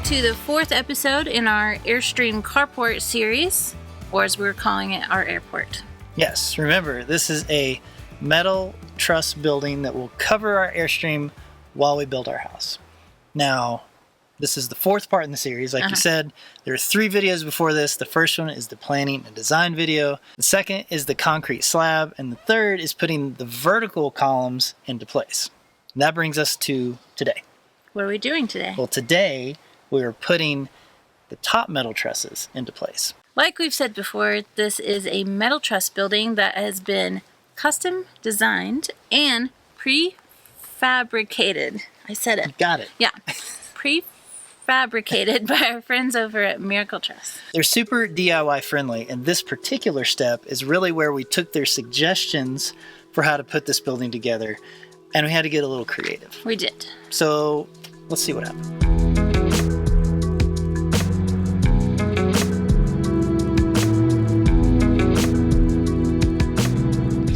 to the 4th episode in our Airstream Carport series, or as we're calling it, our airport. Yes, remember, this is a metal truss building that will cover our Airstream while we build our house. Now, this is the 4th part in the series. Like you said, there are 3 videos before this. The first one is the planning and design video. The second is the concrete slab. And the third is putting the vertical columns into place. And that brings us to today. What are we doing today? Well, today we are putting the top metal trusses into place. Like we've said before, this is a metal truss building that has been custom designed and prefabricated. I said it. You got it. Yeah. Prefabricated by our friends over at Miracle Truss. They're super DIY friendly, and this particular step is really where we took their suggestions for how to put this building together, and we had to get a little creative. We did. So let's see what happened.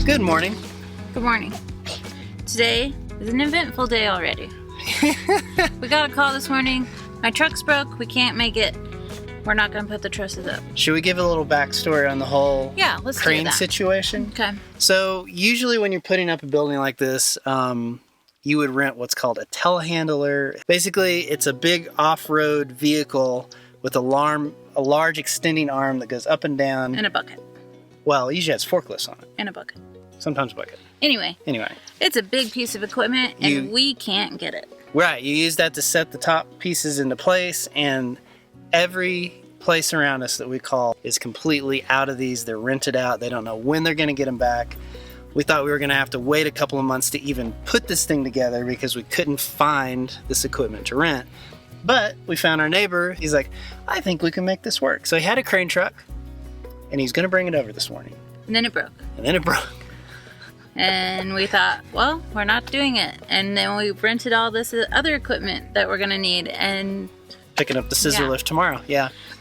Good morning. Good morning. Today is an eventful day already. We got a call this morning. My truck's broke. We can't make it. We're not going to put the trusses up. Should we give a little backstory on the whole let's crane do that. situation? Okay. So usually when you're putting up a building like this, you would rent what's called a telehandler. Basically, it's a big off-road vehicle with a large extending arm that goes up and down. And a bucket. Well, it usually has forklifts on it. And a bucket. Sometimes a bucket. Anyway, it's a big piece of equipment, and we can't get it. Right, you use that to set the top pieces into place, and every place around us that we call is completely out of these. They're rented out. They don't know when they're going to get them back. We thought we were going to have to wait a couple of months to even put this thing together because we couldn't find this equipment to rent. But we found our neighbor. He's like, I think we can make this work. So he had a crane truck, and he's going to bring it over this morning. And then it broke. And we thought, well, we're not doing it. And then we rented all this other equipment that we're going to need. And picking up the Scissorlift tomorrow,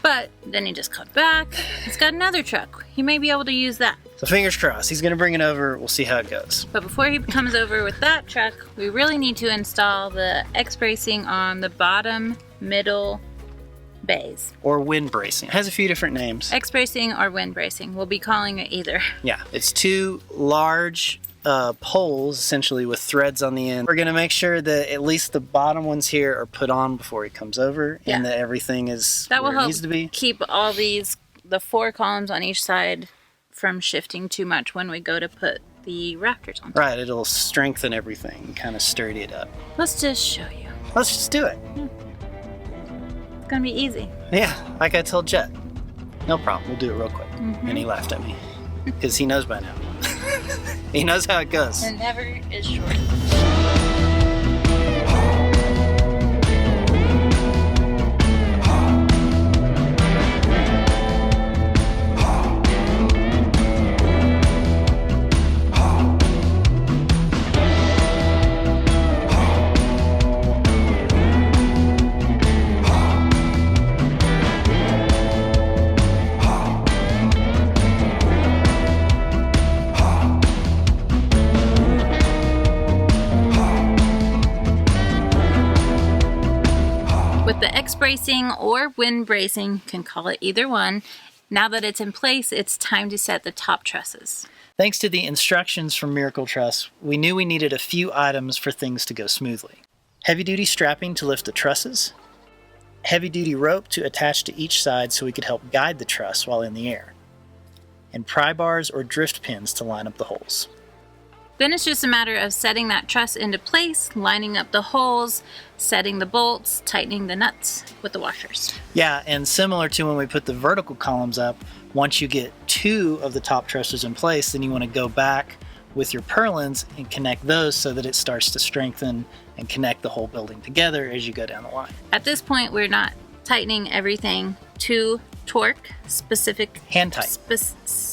But then he just called back. He's got another truck. He may be able to use that. So fingers crossed. He's going to bring it over. We'll see how it goes. But before he comes over with that truck, we really need to install the X bracing on the bottom, middle bays. Or wind bracing. It has a few different names. X bracing or wind bracing. We'll be calling it either. Yeah, it's 2 large poles, essentially, with threads on the end. We're going to make sure that at least the bottom ones here are put on before he comes over, and that everything is that where will it help needs to be. Keep all the 4 columns on each side from shifting too much when we go to put the rafters on. Right, it'll strengthen everything and kind of sturdy it up. Let's just show you. Let's just do it. It's going to be easy. Yeah, like I told Jet. No problem, we'll do it real quick. And he laughed at me because he knows by now. He knows how it goes. It never is short. The X bracing or wind bracing, can call it either one. Now that it's in place, it's time to set the top trusses. Thanks to the instructions from Miracle Truss, we knew we needed a few items for things to go smoothly. Heavy-duty strapping to lift the trusses, heavy-duty rope to attach to each side so we could help guide the truss while in the air, and pry bars or drift pins to line up the holes. Then it's just a matter of setting that truss into place, lining up the holes, setting the bolts, tightening the nuts with the washers. Yeah, and similar to when we put the vertical columns up, once you get 2 of the top trusses in place, then you want to go back with your purlins and connect those so that it starts to strengthen and connect the whole building together as you go down the line. At this point, we're not tightening everything to torque specific hand tight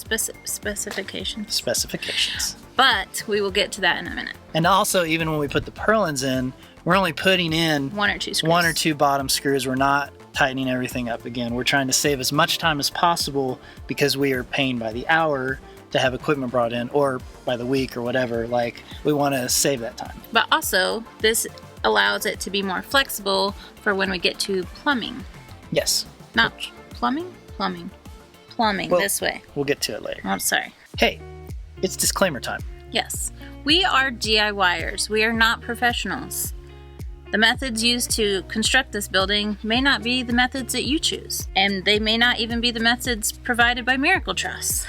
specifications. But we will get to that in a minute. And also, even when we put the purlins in, we're only putting in 1 or 2 screws. 1 or 2 bottom screws. We're not tightening everything up again. We're trying to save as much time as possible because we are paying by the hour to have equipment brought in, or by the week or whatever. Like, we want to save that time. But also, this allows it to be more flexible for when we get to plumbing. Yes. Not plumbing? Plumbing, Well, this way. We'll get to it later. Oh, I'm sorry. Hey, it's disclaimer time. Yes, we are DIYers. We are not professionals. The methods used to construct this building may not be the methods that you choose, and they may not even be the methods provided by Miracle Truss.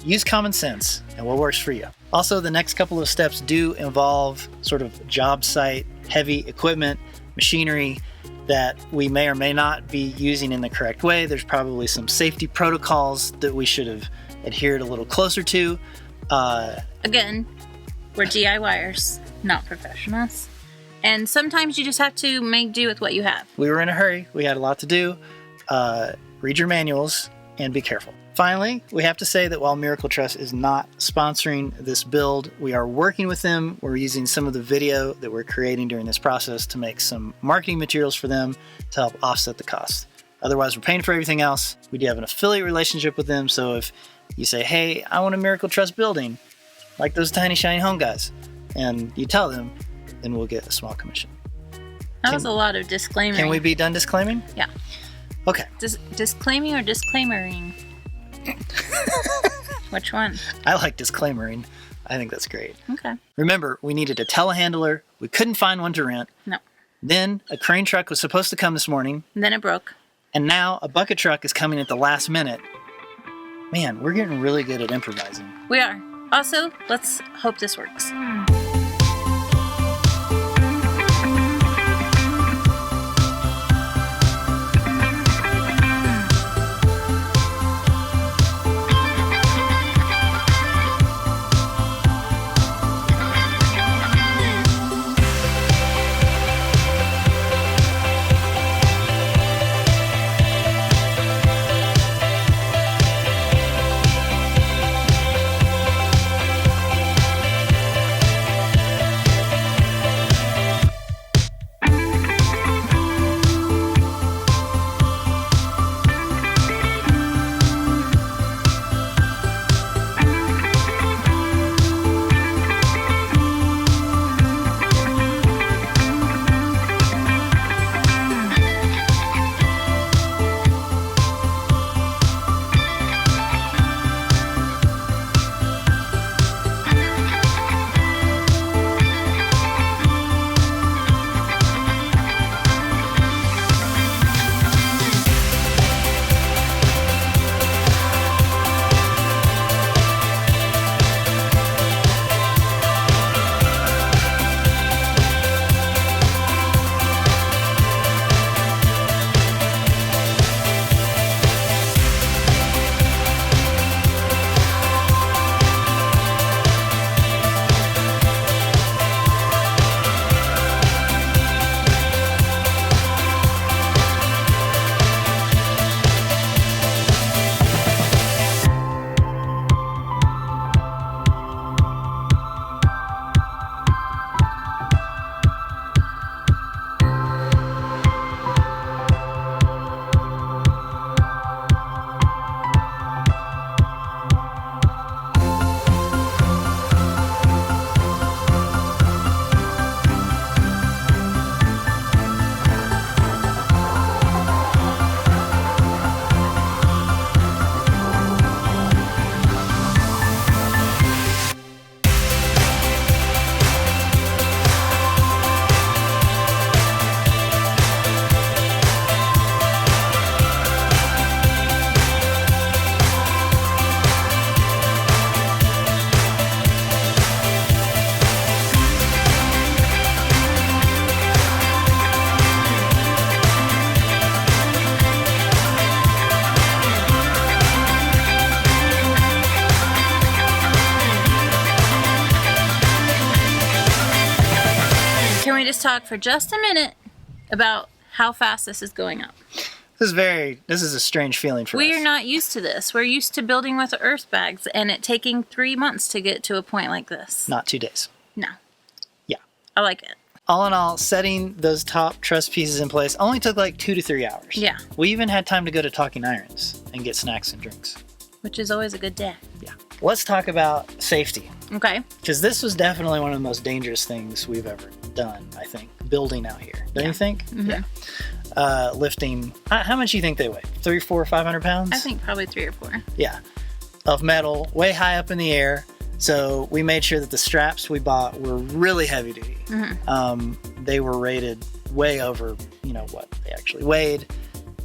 Use common sense and what works for you. Also, the next couple of steps do involve sort of job site heavy equipment, machinery that we may or may not be using in the correct way. There's probably some safety protocols that we should have adhered a little closer to. Again, we're DIYers, not professionals. And sometimes you just have to make do with what you have. We were in a hurry. We had a lot to do. Read your manuals and be careful. Finally, we have to say that while Miracle Truss is not sponsoring this build, we are working with them. We're using some of the video that we're creating during this process to make some marketing materials for them to help offset the cost. Otherwise, we're paying for everything else. We do have an affiliate relationship with them, so if you say, hey, I want a Miracle Truss building, like those Tiny Shiny Home guys, and you tell them, then we'll get a small commission. That was a lot of disclaiming. Can we be done disclaiming? Yeah. Okay. Disclaiming or disclaimering? Which one? I like disclaimering. I think that's great. Okay. Remember, we needed a telehandler. We couldn't find one to rent. No. Then a crane truck was supposed to come this morning. And then it broke. And now a bucket truck is coming at the last minute. Man, we're getting really good at improvising. We are. Also, let's hope this works. Talk for just a minute about how fast this is going up. This is a strange feeling for us. We are not used to this. We're used to building with earth bags and it taking 3 months to get to a point like this. Not 2 days. No. Yeah. I like it. All in all, setting those top truss pieces in place only took like 2 to 3 hours. Yeah. We even had time to go to Talking Irons and get snacks and drinks. Which is always a good day. Yeah. Let's talk about safety. Okay. Because this was definitely one of the most dangerous things we've ever done, I think, building out here. Don't you think? Mm-hmm. Yeah. Lifting, how much do you think they weigh? 300, 400, 500 pounds? I think probably 3 or 4. Yeah. Of metal, way high up in the air. So we made sure that the straps we bought were really heavy duty. Mm-hmm. They were rated way over, what they actually weighed.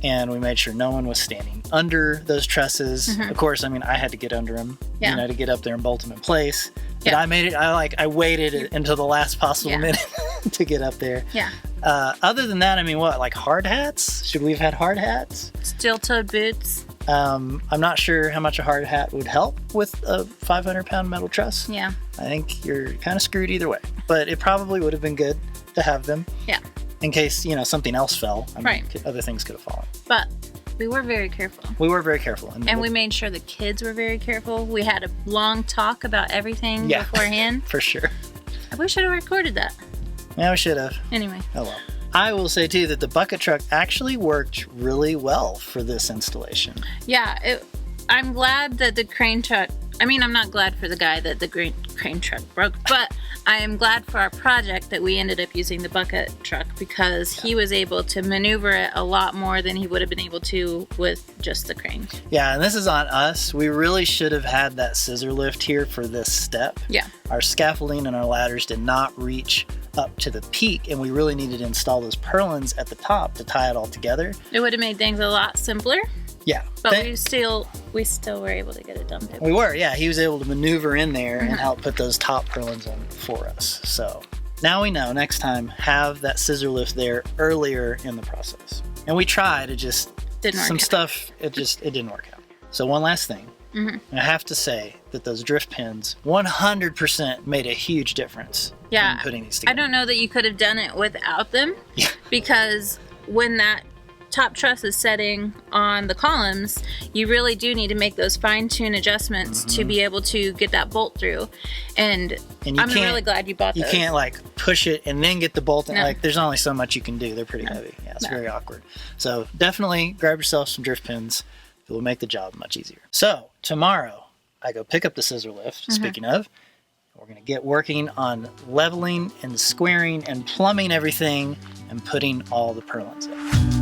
And we made sure no one was standing under those trusses. Mm-hmm. Of course, I had to get under them, to get up there and bolt them in place. But I made it, I waited until the last possible minute to get up there. Yeah. Other than that, like hard hats? Should we have had hard hats? Steel-toed boots. I'm not sure how much a hard hat would help with a 500-pound metal truss. Yeah. I think you're kind of screwed either way. But it probably would have been good to have them. Yeah. In case, something else fell. Other things could have fallen. But we were very careful. We were very careful. And we made sure the kids were very careful. We had a long talk about everything beforehand. For sure. I wish I'd have recorded that. Yeah, we should have. Anyway. Oh well. I will say, too, that the bucket truck actually worked really well for this installation. Yeah, I'm glad that the crane truck... I'm not glad for the guy that the crane truck broke, but I am glad for our project that we ended up using the bucket truck because he was able to maneuver it a lot more than he would have been able to with just the crane. Yeah, and this is on us. We really should have had that scissor lift here for this step. Yeah. Our scaffolding and our ladders did not reach up to the peak, and we really needed to install those purlins at the top to tie it all together. It would have made things a lot simpler. Yeah. But we still were able to get it done. We were, yeah. He was able to maneuver in there and help put those top purlins in for us. So now we know next time, have that scissor lift there earlier in the process. And we tried, it just, it didn't work out. So one last thing. Mm-hmm. I have to say that those drift pins 100% made a huge difference in putting these together. I don't know that you could have done it without them because when that top truss is setting on the columns, you really do need to make those fine-tune adjustments to be able to get that bolt through. And I'm really glad you bought those. You can't push it and then get the bolt. No. There's only so much you can do. They're pretty heavy. Yeah, it's very awkward. So definitely grab yourself some drift pins. It will make the job much easier. So tomorrow, I go pick up the scissor lift, speaking of. We're going to get working on leveling and squaring and plumbing everything and putting all the purlins in.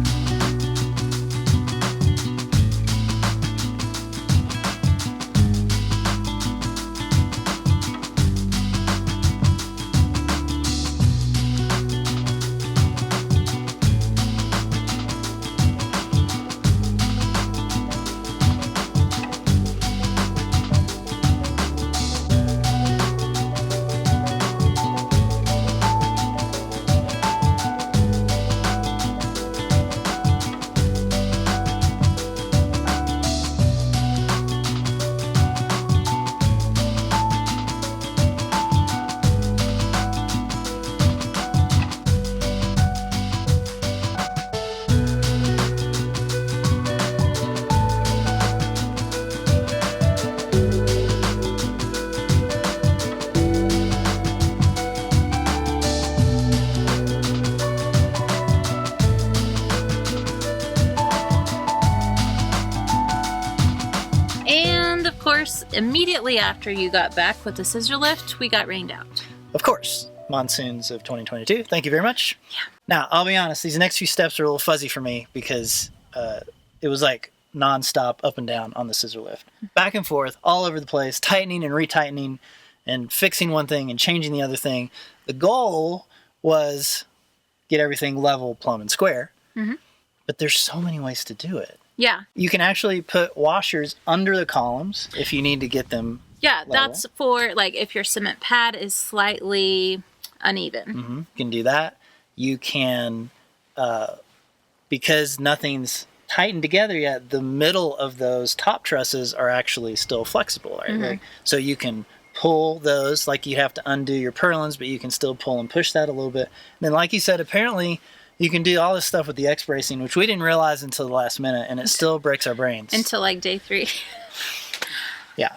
Immediately after you got back with the scissor lift, we got rained out. Of course. Monsoons of 2022. Thank you very much. Yeah. Now, I'll be honest, these next few steps are a little fuzzy for me because it was nonstop up and down on the scissor lift. Back and forth, all over the place, tightening and retightening and fixing one thing and changing the other thing. The goal was get everything level, plumb, and square. Mm-hmm. But there's so many ways to do it. Yeah. You can actually put washers under the columns if you need to get them level. That's for if your cement pad is slightly uneven. Mm-hmm. You can do that. You can, because nothing's tightened together yet, the middle of those top trusses are actually still flexible, right? Mm-hmm. So you can pull those, you have to undo your purlins, but you can still pull and push that a little bit. And then like you said, apparently you can do all this stuff with the X bracing, which we didn't realize until the last minute, and it still breaks our brains. Until day 3. Yeah.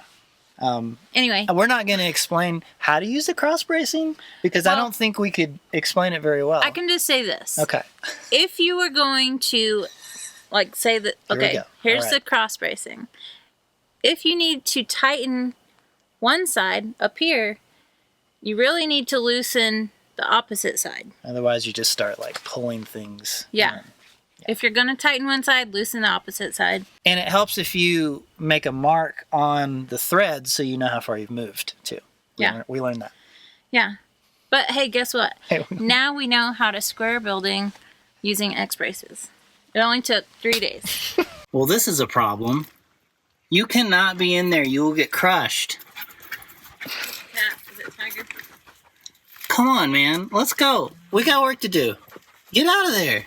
Anyway. We're not going to explain how to use the cross bracing because I don't think we could explain it very well. I can just say this. Okay. If you were going to, say that, here's the cross bracing. If you need to tighten one side up here, you really need to loosen the opposite side. Otherwise, you just start like pulling things. Yeah. If you're going to tighten one side, loosen the opposite side. And it helps if you make a mark on the thread so you know how far you've moved too. We learned that. Yeah. But hey, guess what? Now we know how to square a building using X braces. It only took 3 days. Well, this is a problem. You cannot be in there. You will get crushed. Cat, is it tiger? Come on, man. Let's go. We got work to do. Get out of there.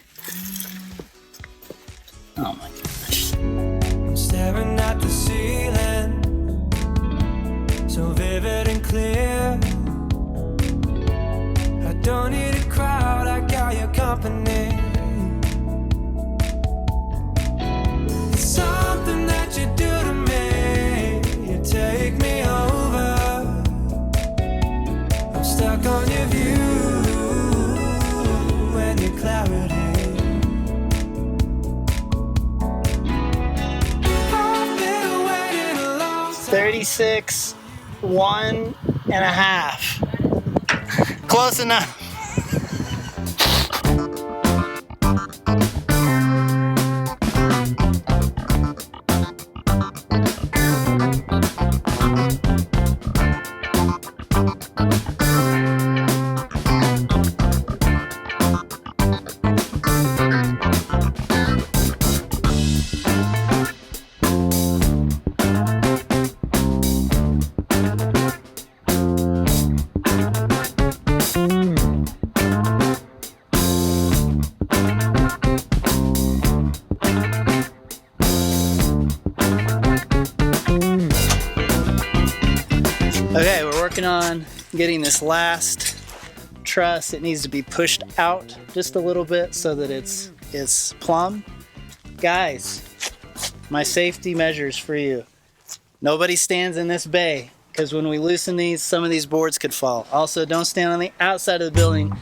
Oh my gosh. I'm staring at the ceiling, so vivid and clear. I don't need a crowd, I got your company. It's something that you do to me. You take me over. I'm stuck on your view and your clarity. 36, 1.5. Close enough. Okay, we're working on getting this last truss. It needs to be pushed out just a little bit so that it's plumb. Guys, my safety measures for you. Nobody stands in this bay, because when we loosen these, some of these boards could fall. Also, don't stand on the outside of the building,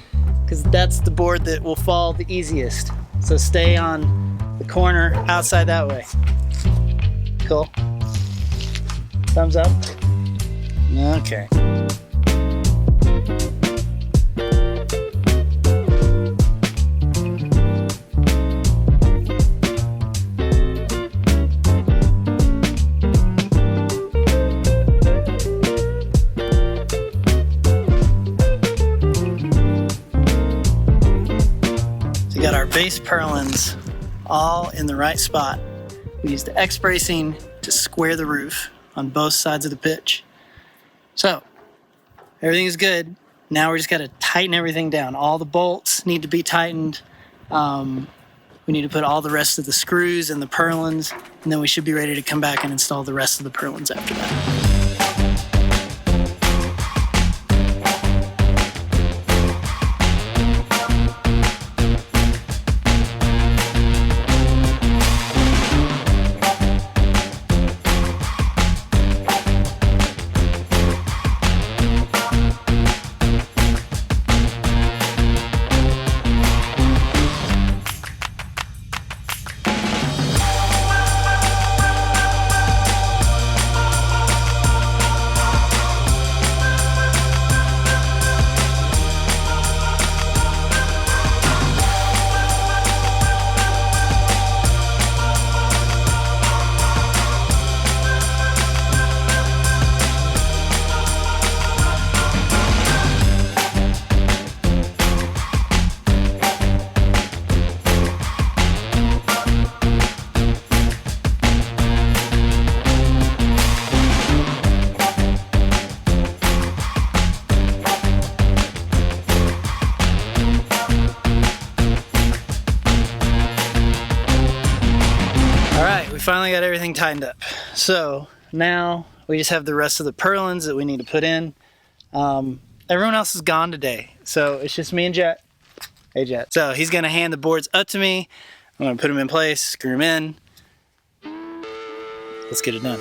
because that's the board that will fall the easiest. So stay on the corner outside that way. Cool. Thumbs up. Okay. So we got our base purlins all in the right spot. We used the X bracing to square the roof on both sides of the pitch. So, everything is good. Now we just got to tighten everything down. All the bolts need to be tightened. We need to put all the rest of the screws and the purlins, and then we should be ready to come back and install the rest of the purlins after that. Finally got everything tightened up. So now we just have the rest of the purlins that we need to put in. Everyone else is gone today, so it's just me and Jet. Hey Jet. So he's gonna hand the boards up to me. I'm gonna put them in place, screw them in. Let's get it done.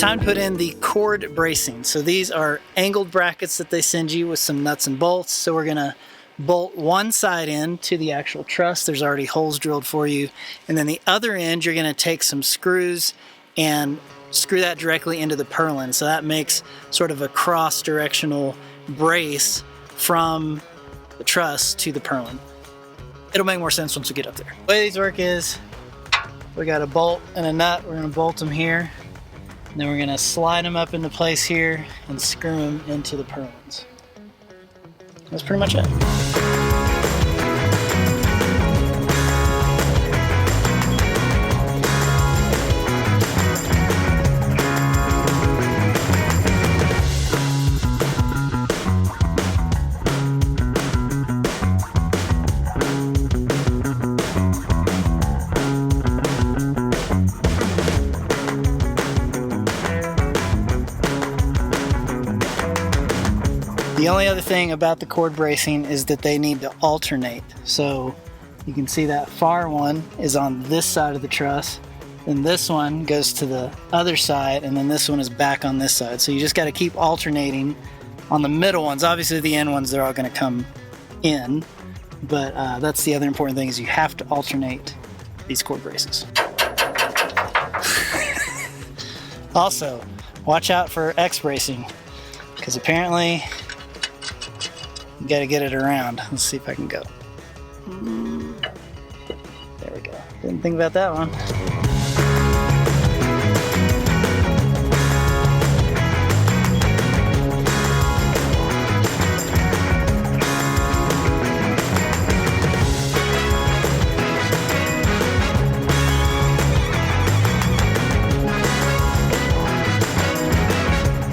time to put in the chord bracing. So these are angled brackets that they send you with some nuts and bolts. So we're gonna bolt one side in to the actual truss. There's already holes drilled for you. And then the other end, you're gonna take some screws and screw that directly into the purlin. So that makes sort of a cross-directional brace from the truss to the purlin. It'll make more sense once we get up there. The way these work is, we got a bolt and a nut. We're gonna bolt them here. And then we're gonna slide them up into place here and screw them into the purlins. That's pretty much it. The only other thing about the chord bracing is that they need to alternate. So you can see that far one is on this side of the truss, then this one goes to the other side, and then this one is back on this side. So you just got to keep alternating on the middle ones. Obviously the end ones, they're all going to come in, but that's the other important thing, is you have to alternate these chord braces. Also, watch out for X bracing, because apparently you gotta get it around. Let's see if I can go. There we go. Didn't think about that one.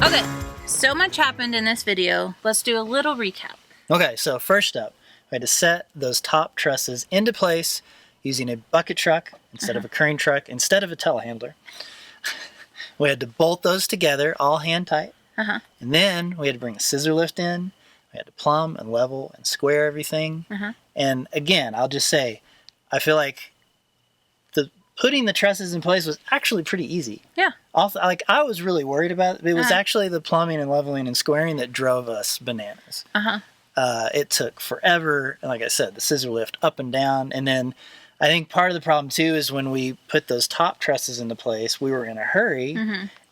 Okay, so much happened in this video. Let's do a little recap. Okay, so first up, we had to set those top trusses into place using a bucket truck instead of a crane truck, instead of a telehandler. We had to bolt those together, all hand tight. And then we had to bring a scissor lift in. We had to plumb and level and square everything. And again, I'll just say, I feel like putting the trusses in place was actually pretty easy. Yeah. Also, like, I was really worried about it. It was actually the plumbing and leveling and squaring that drove us bananas. It took forever, and like I said, the scissor lift up and down. And then I think part of the problem too is when we put those top trusses into place, we were in a hurry,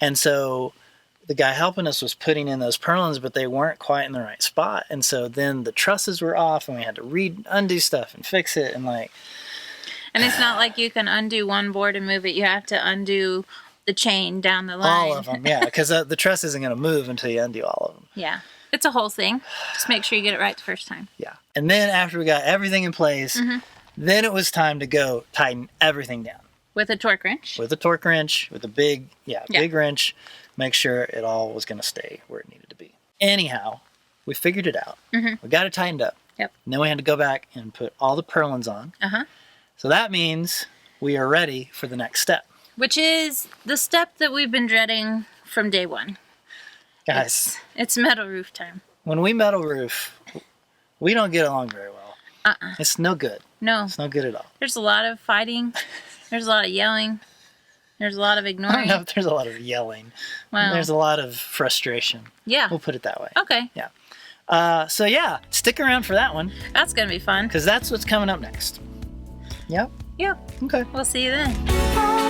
and so the guy helping us was putting in those purlins, but they weren't quite in the right spot, and so then the trusses were off, and we had to undo stuff and fix it, and like. And it's not like you can undo one board and move it. You have to undo the chain down the line. All of them, yeah, because the truss isn't going to move until you undo all of them. Yeah. It's a whole thing. Just make sure you get it right the first time. Yeah. And then after we got everything in place, then it was time to go tighten everything down. With a torque wrench? With a torque wrench, with a big wrench, make sure it all was going to stay where it needed to be. Anyhow, we figured it out. We got it tightened up. Yep. And then we had to go back and put all the purlins on. So that means we are ready for the next step. Which is the step that we've been dreading from day one. Guys, it's metal roof time. When we metal roof, we don't get along very well. It's no good. No. It's no good at all. There's a lot of fighting. There's a lot of yelling. There's a lot of ignoring. I don't know if there's a lot of yelling. Wow. There's a lot of frustration. Yeah. We'll put it that way. Okay. Yeah. So yeah, stick around for that one. That's going to be fun. Because that's what's coming up next. Yep. Yep. Okay. We'll see you then.